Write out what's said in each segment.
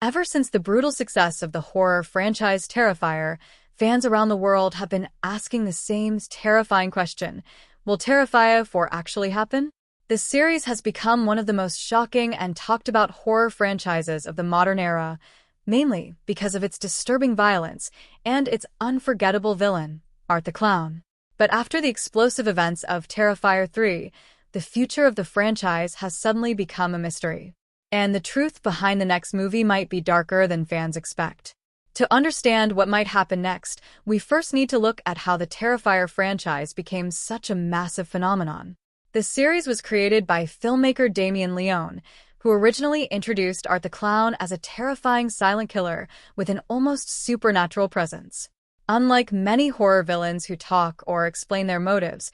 Ever since the brutal success of the horror franchise Terrifier, fans around the world have been asking the same terrifying question: will Terrifier 4 actually happen? This series has become one of the most shocking and talked about horror franchises of the modern era, mainly because of its disturbing violence and its unforgettable villain, Art the Clown. But after the explosive events of Terrifier 3, the future of the franchise has suddenly become a mystery. And the truth behind the next movie might be darker than fans expect. To understand what might happen next, we first need to look at how the Terrifier franchise became such a massive phenomenon. The series was created by filmmaker Damien Leone, who originally introduced Art the Clown as a terrifying silent killer with an almost supernatural presence. Unlike many horror villains who talk or explain their motives,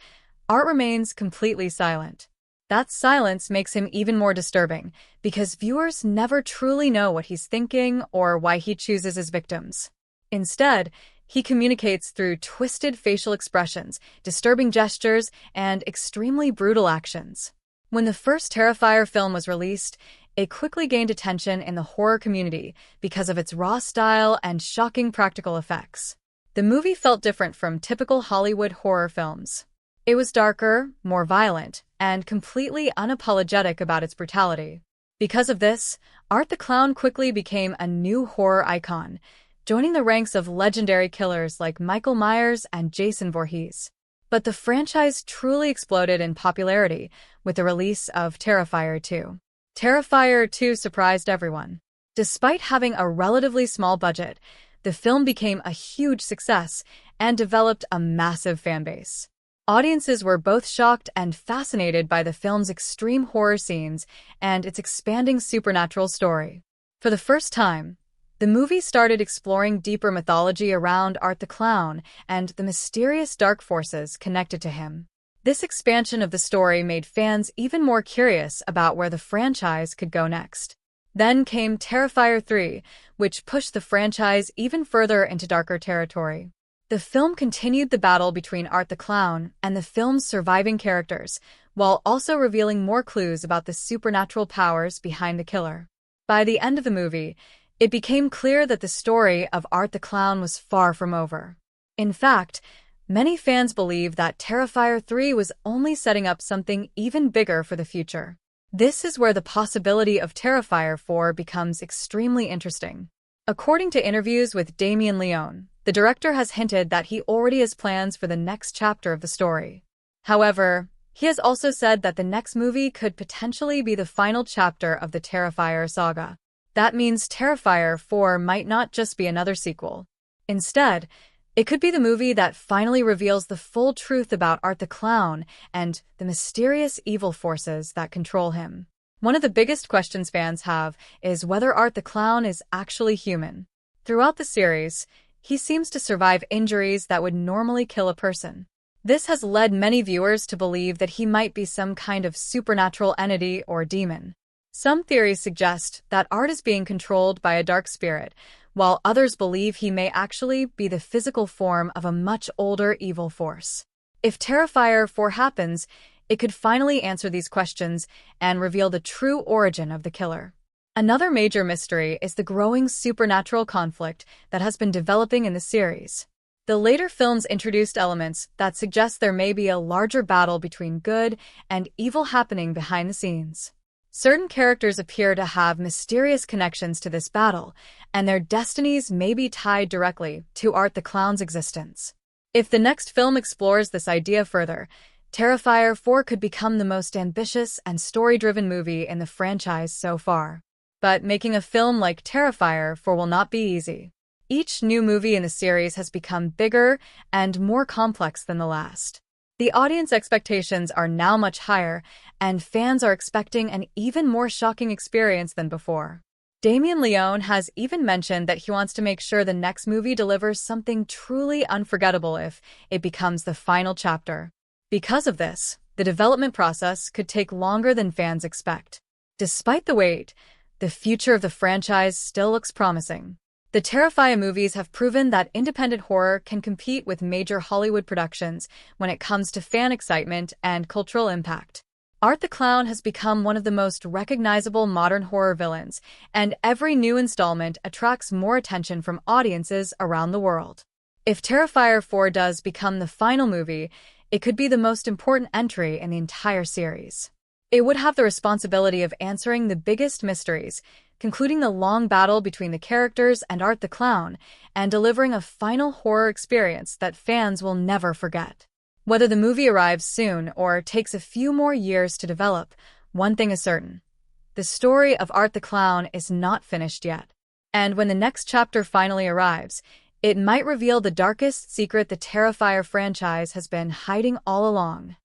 Art remains completely silent. That silence makes him even more disturbing, because viewers never truly know what he's thinking or why he chooses his victims. Instead, he communicates through twisted facial expressions, disturbing gestures, and extremely brutal actions. When the first Terrifier film was released, it quickly gained attention in the horror community because of its raw style and shocking practical effects. The movie felt different from typical Hollywood horror films. It was darker, more violent, and completely unapologetic about its brutality. Because of this, Art the Clown quickly became a new horror icon, joining the ranks of legendary killers like Michael Myers and Jason Voorhees. But the franchise truly exploded in popularity with the release of Terrifier 2. Terrifier 2 surprised everyone. Despite having a relatively small budget, the film became a huge success and developed a massive fanbase. Audiences were both shocked and fascinated by the film's extreme horror scenes and its expanding supernatural story. For the first time, the movie started exploring deeper mythology around Art the Clown and the mysterious dark forces connected to him. This expansion of the story made fans even more curious about where the franchise could go next. Then came Terrifier 3, which pushed the franchise even further into darker territory. The film continued the battle between Art the Clown and the film's surviving characters, while also revealing more clues about the supernatural powers behind the killer. By the end of the movie, it became clear that the story of Art the Clown was far from over. In fact, many fans believe that Terrifier 3 was only setting up something even bigger for the future. This is where the possibility of Terrifier 4 becomes extremely interesting. According to interviews with Damien Leone, the director has hinted that he already has plans for the next chapter of the story. However, he has also said that the next movie could potentially be the final chapter of the Terrifier saga. That means Terrifier 4 might not just be another sequel. Instead, it could be the movie that finally reveals the full truth about Art the Clown and the mysterious evil forces that control him. One of the biggest questions fans have is whether Art the Clown is actually human. Throughout the series, he seems to survive injuries that would normally kill a person. This has led many viewers to believe that he might be some kind of supernatural entity or demon. Some theories suggest that Art is being controlled by a dark spirit, while others believe he may actually be the physical form of a much older evil force. If Terrifier 4 happens, it could finally answer these questions and reveal the true origin of the killer. Another major mystery is the growing supernatural conflict that has been developing in the series. The later films introduced elements that suggest there may be a larger battle between good and evil happening behind the scenes. Certain characters appear to have mysterious connections to this battle, and their destinies may be tied directly to Art the Clown's existence. If the next film explores this idea further, Terrifier 4 could become the most ambitious and story-driven movie in the franchise so far. But making a film like Terrifier 4 will not be easy. Each new movie in the series has become bigger and more complex than the last. The audience expectations are now much higher, and fans are expecting an even more shocking experience than before. Damien Leone has even mentioned that he wants to make sure the next movie delivers something truly unforgettable if it becomes the final chapter. Because of this, the development process could take longer than fans expect. Despite the wait, the future of the franchise still looks promising. The Terrifier movies have proven that independent horror can compete with major Hollywood productions when it comes to fan excitement and cultural impact. Art the Clown has become one of the most recognizable modern horror villains, and every new installment attracts more attention from audiences around the world. If Terrifier 4 does become the final movie, it could be the most important entry in the entire series. It would have the responsibility of answering the biggest mysteries, concluding the long battle between the characters and Art the Clown, and delivering a final horror experience that fans will never forget. Whether the movie arrives soon or takes a few more years to develop, one thing is certain. The story of Art the Clown is not finished yet. And when the next chapter finally arrives, it might reveal the darkest secret the Terrifier franchise has been hiding all along.